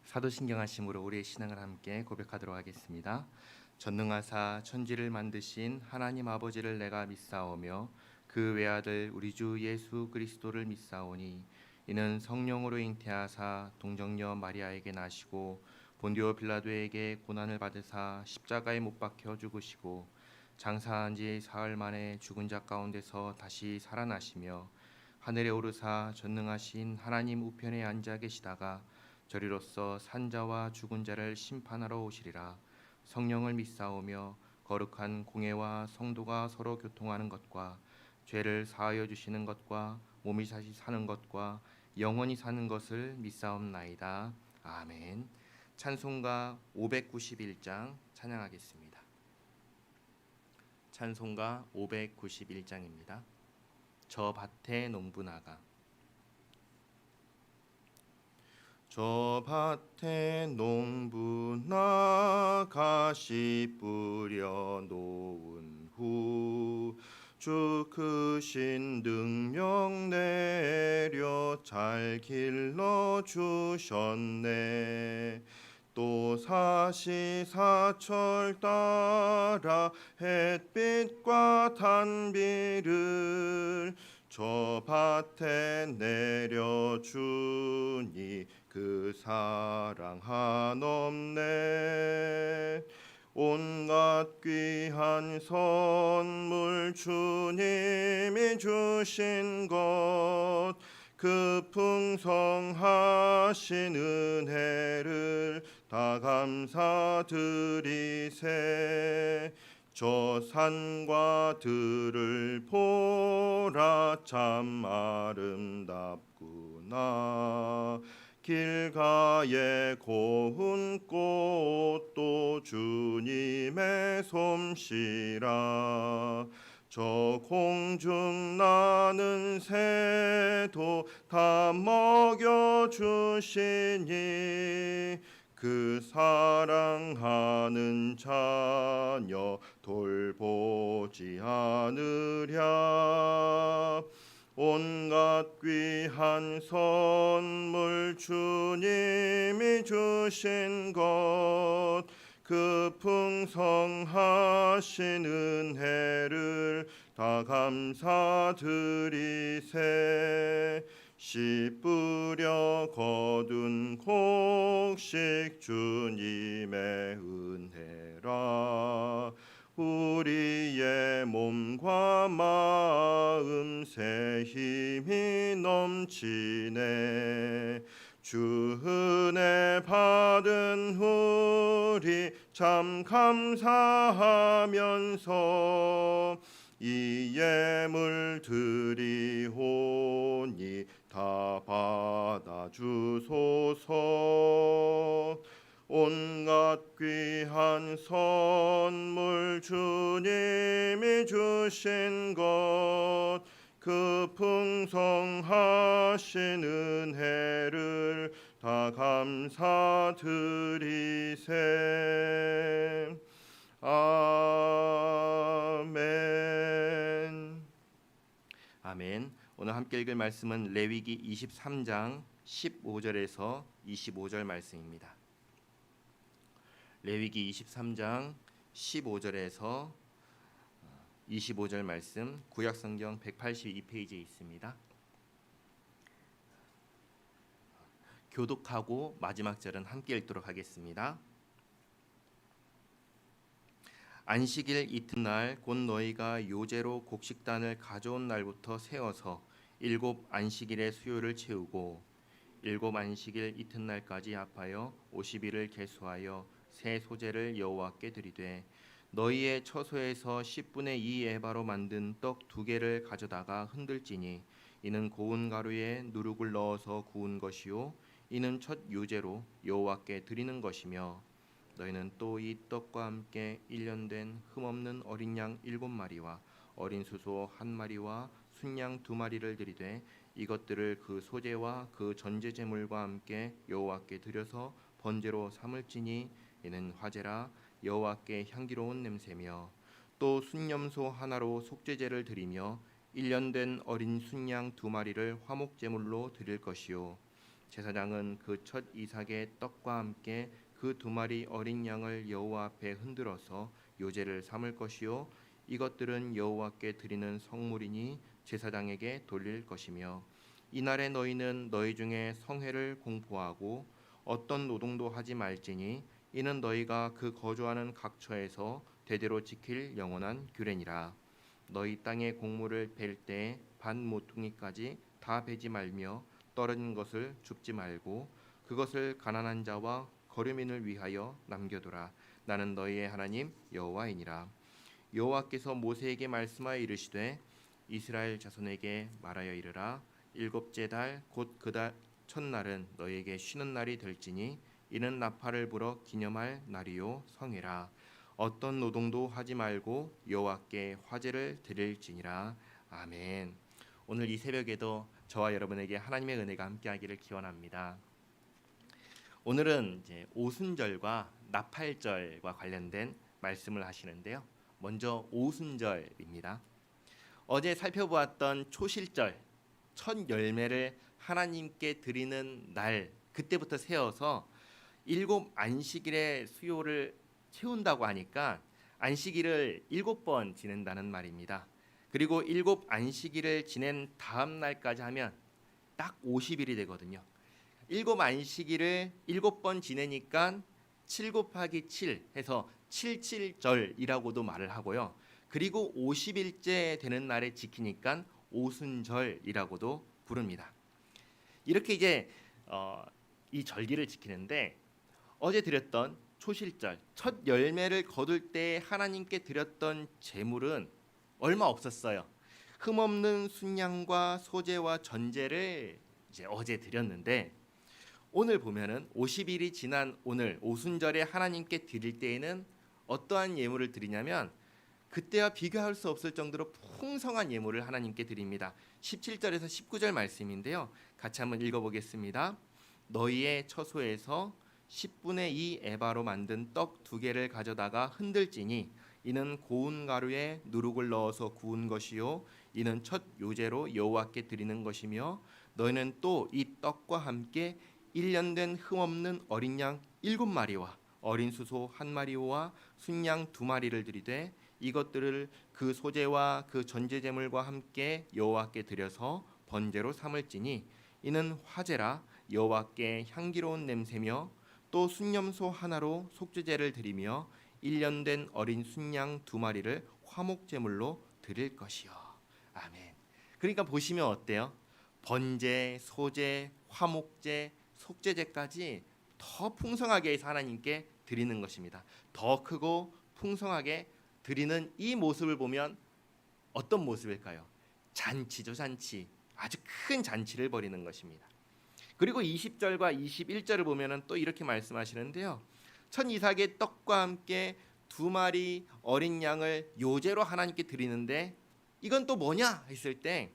사도신경하심으로 우리의 신앙을 함께 고백하도록 하겠습니다. 전능하사 천지를 만드신 하나님 아버지를 내가 믿사오며 그 외아들 우리 주 예수 그리스도를 믿사오니 이는 성령으로 잉태하사 동정녀 마리아에게 나시고 본디오 빌라도에게 고난을 받으사 십자가에 못 박혀 죽으시고 장사한 지 사흘 만에 죽은 자 가운데서 다시 살아나시며 하늘에 오르사 전능하신 하나님 우편에 앉아 계시다가 저리로서 산자와 죽은 자를 심판하러 오시리라. 성령을 믿사오며 거룩한 공회와 성도가 서로 교통하는 것과 죄를 사하여 주시는 것과 몸이 다시 사는 것과 영원히 사는 것을 믿사옵나이다. 아멘. 찬송가 591장 찬양하겠습니다. 찬송가 591장입니다. 저 밭에 농부 나가. 저 밭에 농부 나가 씨 뿌려 놓은 후 주 크신 능력 내려 잘 길러 주셨네. 또 사시사철 따라 햇빛과 단비를 저 밭에 내려주니 그 사랑 한없네. 온갖 귀한 선물 주님이 주신 것 그 풍성하신 은혜를 다 감사드리세. 저 산과 들을 보라 참 아름답구나. 길가에 고운 꽃도 주님의 솜씨라. 저 공중 나는 새도 다 먹여주시니 그 사랑하는 자녀 돌보지 않으랴. 온갖 귀한 선물 주님이 주신 것 그 풍성하신 은혜를 다 감사드리세. 씨 뿌려 거둔 곡식 주님의 은혜라. 우리의 몸과 마음 새 힘이 넘치네. 주 은혜 받은 우리 참 감사하면서 이 예물 드리오니 다 받아주소서. 온갖 귀한 선물 주님이 주신 것 그 풍성하신 은혜를 다 감사드리세. 아멘. 아멘. 오늘 함께 읽을 말씀은 레위기 23장 15절에서 25절 말씀입니다. 레위기 23장 15절에서 25절 말씀 구약성경 182페이지에 있습니다. 교독하고 마지막 절은 함께 읽도록 하겠습니다. 안식일 이튿날 곧 너희가 요제로 곡식단을 가져온 날부터 세어서 7 안식일의 수요를 채우고 7 안식일 이튿날까지 합하여 50일을 계수하여 새 소재를 여호와께 드리되 너희의 처소에서 10분의 2 에바로 만든 떡 2개를 가져다가 흔들지니 이는 고운 가루에 누룩을 넣어서 구운 것이요 이는 첫 요제로 여호와께 드리는 것이며 너희는 또 이 떡과 함께 1년 된 흠없는 어린 양 7마리와 어린 수소 1마리와 순양 2마리를 드리되 이것들을 그 소제와 그 전제 제물과 함께 여호와께 드려서 번제로 삼을지니 이는 화제라 여호와께 향기로운 냄새며 또 순염소 하나로 속죄제를 드리며 1년 된 어린 순양 2마리를 화목제물로 드릴 것이요 제사장은 그 첫 이삭의 떡과 함께 그 2마리 어린 양을 여호와 앞에 흔들어서 요제를 삼을 것이요 이것들은 여호와께 드리는 성물이니 제사장에게 돌릴 것이며 이날에 너희는 너희 중에 성회를 공포하고 어떤 노동도 하지 말지니 이는 너희가 그 거주하는 각처에서 대대로 지킬 영원한 규례니라. 너희 땅의 곡물을 벨 때 반 모퉁이까지 다 베지 말며 떨어진 것을 줍지 말고 그것을 가난한 자와 거류민을 위하여 남겨두라. 나는 너희의 하나님 여호와이니라. 여호와께서 모세에게 말씀하여 이르시되 이스라엘 자손에게 말하여 이르라. 일곱째 달 곧 그 달 첫날은 너희에게 쉬는 날이 될지니 이는 나팔을 불어 기념할 날이요 성회라. 어떤 노동도 하지 말고 여호와께 화제를 드릴지니라. 아멘. 오늘 이 새벽에도 저와 여러분에게 하나님의 은혜가 함께하기를 기원합니다. 오늘은 이제 오순절과 나팔절과 관련된 말씀을 하시는데요. 먼저 오순절입니다. 어제 살펴보았던 초실절, 첫 열매를 하나님께 드리는 날, 그때부터 세어서 7 안식일의 수요를 채운다고 하니까 안식일을 7번 지낸다는 말입니다. 그리고 7 안식일을 지낸 다음 날까지 하면 딱 50일이 되거든요. 7 안식일을 7번 지내니까 7 곱하기 7 해서 77절이라고도 말을 하고요. 그리고 50일째 되는 날에 지키니까 오순절이라고도 부릅니다. 이렇게 이제 이 절기를 지키는데 어제 드렸던 초실절, 첫 열매를 거둘 때 하나님께 드렸던 제물은 얼마 없었어요. 흠없는 순양과 소제와 전제를 이제 어제 드렸는데 오늘 보면은 50일이 지난 오늘 오순절에 하나님께 드릴 때에는 어떠한 예물을 드리냐면 그때와 비교할 수 없을 정도로 풍성한 예물을 하나님께 드립니다. 17절에서 19절 말씀인데요. 같이 한번 읽어보겠습니다. 너희의 처소에서 10분의 2 에바로 만든 떡 2개를 가져다가 흔들지니 이는 고운 가루에 누룩을 넣어서 구운 것이요 이는 첫 요제로 여호와께 드리는 것이며 너희는 또 이 떡과 함께 1년 된 흠없는 어린 양 7마리와 어린 수소 1마리와 순양 2마리를 드리되 이것들을 그 소제와 그 전제제물과 함께 여호와께 드려서 번제로 삼을지니 이는 화제라 여호와께 향기로운 냄새며 또 순염소 하나로 속죄제를 드리며 1년 된 어린 순양 2마리를 화목제물로 드릴 것이요. 아멘. 그러니까 보시면 어때요? 번제, 소제, 화목제, 속죄제까지 더 풍성하게 해서 하나님께 드리는 것입니다. 더 크고 풍성하게 드리는 이 모습을 보면 어떤 모습일까요? 잔치죠, 잔치. 아주 큰 잔치를 벌이는 것입니다. 그리고 20절과 21절을 보면은 또 이렇게 말씀하시는데요. 첫 이삭의 떡과 함께 2마리 어린 양을 요제로 하나님께 드리는데 이건 또 뭐냐 했을 때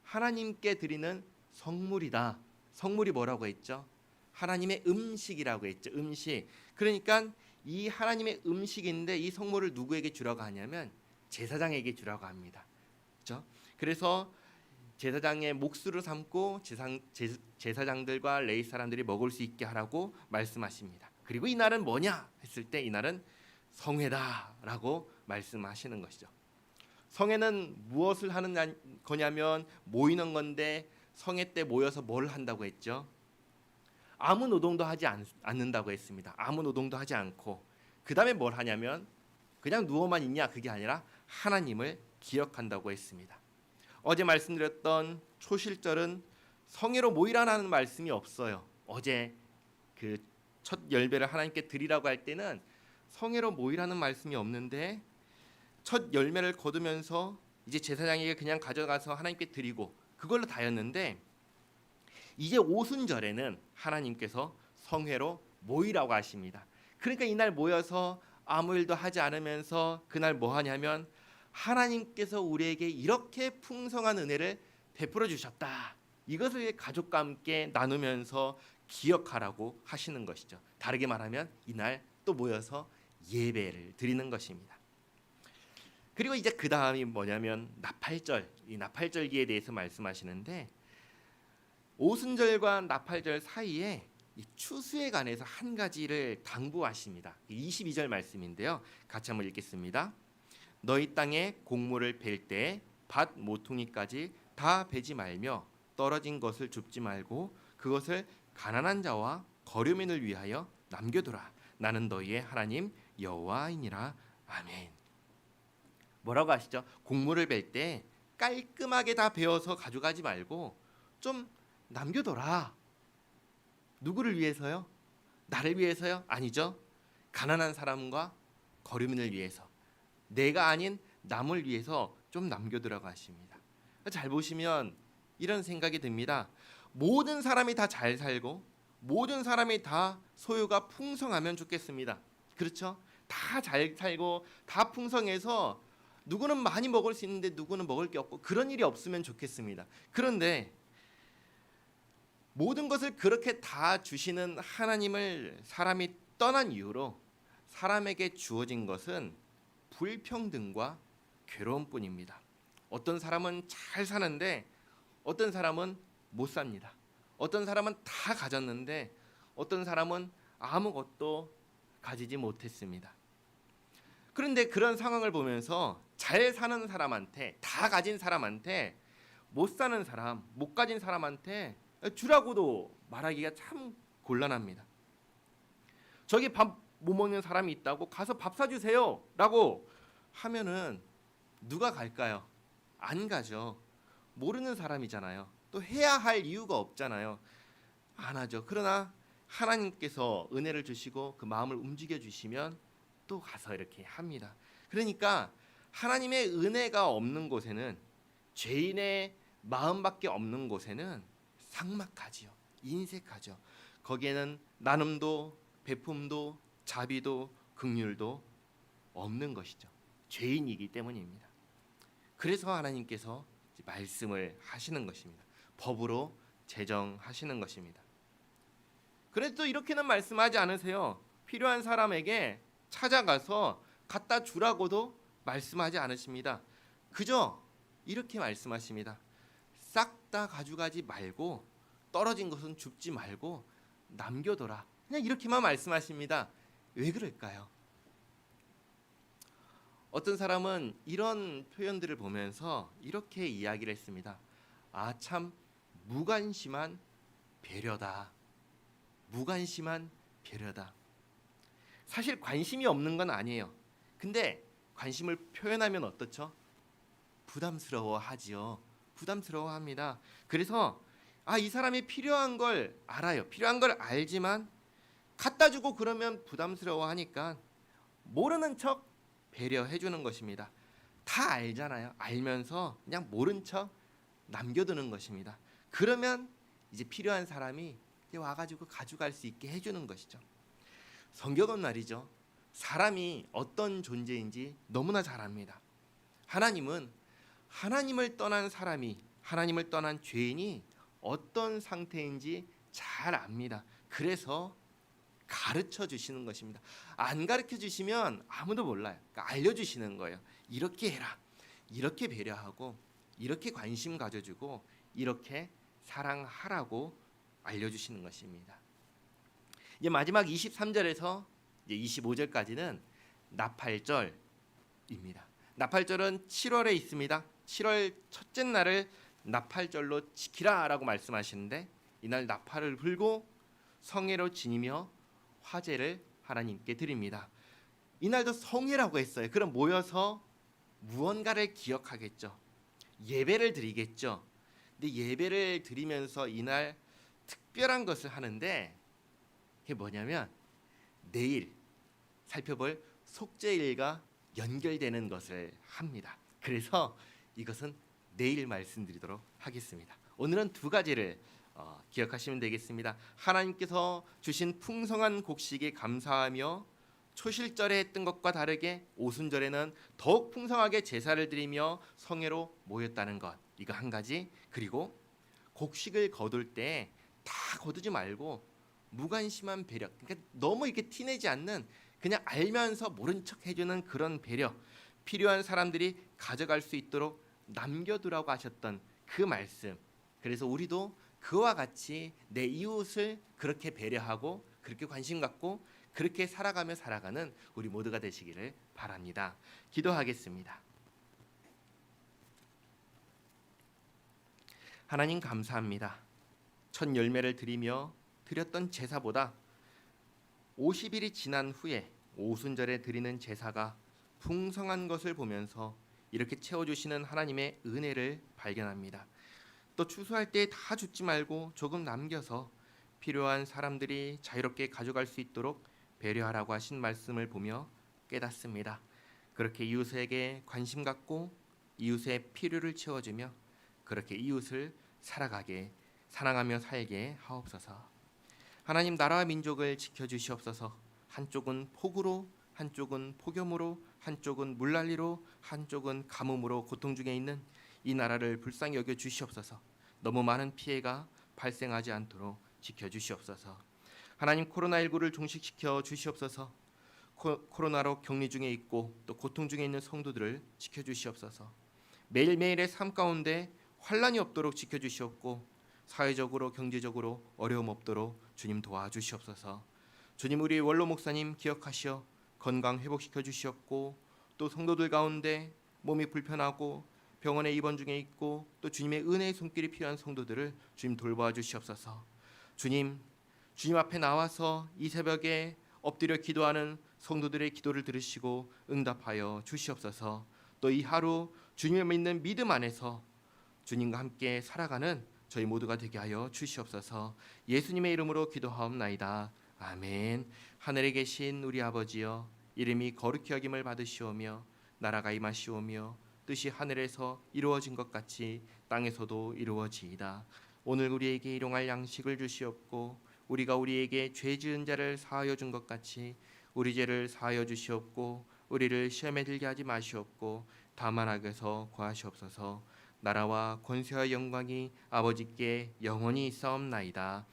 하나님께 드리는 성물이다. 성물이 뭐라고 했죠? 하나님의 음식이라고 했죠. 음식. 그러니까 이 하나님의 음식인데 이 성물을 누구에게 주라고 하냐면 제사장에게 주라고 합니다. 그렇죠? 그래서 제사장의 몫으로 삼고 제사장들과 레위 사람들이 먹을 수 있게 하라고 말씀하십니다. 그리고 이 날은 뭐냐 했을 때 이 날은 성회다라고 말씀하시는 것이죠. 성회는 무엇을 하는 거냐면 모이는 건데 성회 때 모여서 뭘 한다고 했죠? 아무 노동도 하지 않는다고 했습니다. 아무 노동도 하지 않고 그 다음에 뭘 하냐면 그냥 누워만 있냐 그게 아니라 하나님을 기억한다고 했습니다. 어제 말씀드렸던 초실절은 성회로 모이라는 말씀이 없어요. 어제 그 첫 열매를 하나님께 드리라고 할 때는 성회로 모이라는 말씀이 없는데 첫 열매를 거두면서 이제 제사장에게 그냥 가져가서 하나님께 드리고 그걸로 다였는데 이제 오순절에는 하나님께서 성회로 모이라고 하십니다. 그러니까 이날 모여서 아무 일도 하지 않으면서 그날 뭐 하냐면 하나님께서 우리에게 이렇게 풍성한 은혜를 베풀어 주셨다. 이것을 가족과 함께 나누면서 기억하라고 하시는 것이죠. 다르게 말하면 이날 또 모여서 예배를 드리는 것입니다. 그리고 이제 그 다음이 뭐냐면 나팔절, 이 나팔절기에 대해서 말씀하시는데 오순절과 나팔절 사이에 이 추수에 관해서 한 가지를 당부하십니다. 22절 말씀인데요. 같이 한번 읽겠습니다. 너희 땅에 곡물을 벨 때 밭 모퉁이까지 다 베지 말며 떨어진 것을 줍지 말고 그것을 가난한 자와 거류민을 위하여 남겨두라. 나는 너희의 하나님 여호와이니라. 아멘. 뭐라고 하시죠? 곡물을 벨 때 깔끔하게 다 베어서 가져가지 말고 좀 남겨둬라. 누구를 위해서요? 나를 위해서요? 아니죠. 가난한 사람과 거류민을 위해서, 내가 아닌 남을 위해서 좀 남겨두라고 하십니다. 잘 보시면 이런 생각이 듭니다. 모든 사람이 다 잘 살고 모든 사람이 다 소유가 풍성하면 좋겠습니다. 그렇죠? 다 잘 살고 다 풍성해서 누구는 많이 먹을 수 있는데 누구는 먹을 게 없고 그런 일이 없으면 좋겠습니다. 그런데 모든 것을 그렇게 다 주시는 하나님을 사람이 떠난 이후로 사람에게 주어진 것은 불평등과 괴로움뿐입니다. 어떤 사람은 잘 사는데 어떤 사람은 못 삽니다. 어떤 사람은 다 가졌는데 어떤 사람은 아무것도 가지지 못했습니다. 그런데 그런 상황을 보면서 잘 사는 사람한테, 다 가진 사람한테, 못 사는 사람, 못 가진 사람한테 주라고도 말하기가 참 곤란합니다. 저기 밥 못 먹는 사람이 있다고 가서 밥 사주세요 라고 하면은 누가 갈까요? 안 가죠. 모르는 사람이잖아요. 또 해야 할 이유가 없잖아요. 안 하죠. 그러나 하나님께서 은혜를 주시고 그 마음을 움직여 주시면 또 가서 이렇게 합니다. 그러니까 하나님의 은혜가 없는 곳에는, 죄인의 마음밖에 없는 곳에는 삭막하지요. 인색하죠. 거기에는 나눔도 베품도 자비도 긍휼도 없는 것이죠. 죄인이기 때문입니다. 그래서 하나님께서 말씀을 하시는 것입니다. 법으로 제정하시는 것입니다. 그래도 이렇게는 말씀하지 않으세요. 필요한 사람에게 찾아가서 갖다 주라고도 말씀하지 않으십니다. 그저 이렇게 말씀하십니다. 싹 다 가져가지 말고 떨어진 것은 줍지 말고 남겨둬라. 그냥 이렇게만 말씀하십니다. 왜 그럴까요? 어떤 사람은 이런 표현들을 보면서 이렇게 이야기를 했습니다. 아, 참 무관심한 배려다. 무관심한 배려다. 사실 관심이 없는 건 아니에요. 근데 관심을 표현하면 어떻죠? 부담스러워하지요. 부담스러워합니다. 그래서 이 사람이 필요한 걸 알아요. 필요한 걸 알지만 갖다 주고 그러면 부담스러워하니까 모르는 척 배려해 주는 것입니다. 다 알잖아요. 알면서 그냥 모른 척 남겨두는 것입니다. 그러면 이제 필요한 사람이 이제 와가지고 가져갈 수 있게 해주는 것이죠. 성경은 말이죠. 사람이 어떤 존재인지 너무나 잘 압니다. 하나님은 하나님을 떠난 사람이, 하나님을 떠난 죄인이 어떤 상태인지 잘 압니다. 그래서 가르쳐 주시는 것입니다. 안 가르쳐 주시면 아무도 몰라요. 그러니까 알려주시는 거예요. 이렇게 해라. 이렇게 배려하고 이렇게 관심 가져주고 이렇게 사랑하라고 알려주시는 것입니다. 이제 마지막 23절에서 이제 25절까지는 나팔절입니다. 나팔절은 7월에 있습니다. 7월 첫째 날을 나팔절로 지키라라고 말씀하시는데 이날 나팔을 불고 성회로 지니며 화제를 하나님께 드립니다. 이날도 성회라고 했어요. 그럼 모여서 무언가를 기억하겠죠. 예배를 드리겠죠. 근데 예배를 드리면서 이날 특별한 것을 하는데 그게 뭐냐면 내일 살펴볼 속죄일과 연결되는 것을 합니다. 그래서 이것은 내일 말씀드리도록 하겠습니다. 오늘은 두 가지를 기억하시면 되겠습니다. 하나님께서 주신 풍성한 곡식에 감사하며 초실절에 했던 것과 다르게 오순절에는 더욱 풍성하게 제사를 드리며 성회로 모였다는 것, 이거 한 가지. 그리고 곡식을 거둘 때 다 거두지 말고 무관심한 배려, 그러니까 너무 이렇게 티내지 않는, 그냥 알면서 모른 척 해주는 그런 배려, 필요한 사람들이 가져갈 수 있도록 남겨두라고 하셨던 그 말씀. 그래서 우리도 그와 같이 내 이웃을 그렇게 배려하고 그렇게 관심 갖고 그렇게 살아가며 살아가는 우리 모두가 되시기를 바랍니다. 기도하겠습니다. 하나님 감사합니다. 첫 열매를 드리며 드렸던 제사보다 50일이 지난 후에 오순절에 드리는 제사가 풍성한 것을 보면서 이렇게 채워주시는 하나님의 은혜를 발견합니다. 또 추수할 때 다 줍지 말고 조금 남겨서 필요한 사람들이 자유롭게 가져갈 수 있도록 배려하라고 하신 말씀을 보며 깨닫습니다. 그렇게 이웃에게 관심 갖고 이웃의 필요를 채워주며 그렇게 이웃을 사랑하며 살게 하옵소서. 하나님, 나라와 민족을 지켜주시옵소서. 한쪽은 폭우로, 한쪽은 폭염으로, 한쪽은 물난리로, 한쪽은 가뭄으로 고통 중에 있는 이 나라를 불쌍히 여겨 주시옵소서. 너무 많은 피해가 발생하지 않도록 지켜주시옵소서. 하나님, 코로나19를 종식시켜 주시옵소서. 코로나로 격리 중에 있고 또 고통 중에 있는 성도들을 지켜주시옵소서. 매일매일의 삶 가운데 환난이 없도록 지켜주시옵고 사회적으로 경제적으로 어려움 없도록 주님 도와주시옵소서. 주님, 우리 원로 목사님 기억하시어 건강 회복시켜 주시옵고 또 성도들 가운데 몸이 불편하고 병원에 입원 중에 있고 또 주님의 은혜의 손길이 필요한 성도들을 주님 돌보아 주시옵소서. 주님 앞에 나와서 이 새벽에 엎드려 기도하는 성도들의 기도를 들으시고 응답하여 주시옵소서. 또 이 하루 주님을 믿는 믿음 안에서 주님과 함께 살아가는 저희 모두가 되게 하여 주시옵소서. 예수님의 이름으로 기도하옵나이다. 아멘. 하늘에 계신 우리 아버지여, 이름이 거룩히 여김을 받으시오며 나라가 임하시오며 뜻이 하늘에서 이루어진 것 같이 땅에서도 이루어지이다. 오늘 우리에게 일용할 양식을 주시옵고 우리가 우리에게 죄 지은 자를 사하여 준 것 같이 우리 죄를 사하여 주시옵고 우리를 시험에 들게 하지 마시옵고 다만 악에서 구하시옵소서. 나라와 권세와 영광이 아버지께 영원히 있사옵나이다.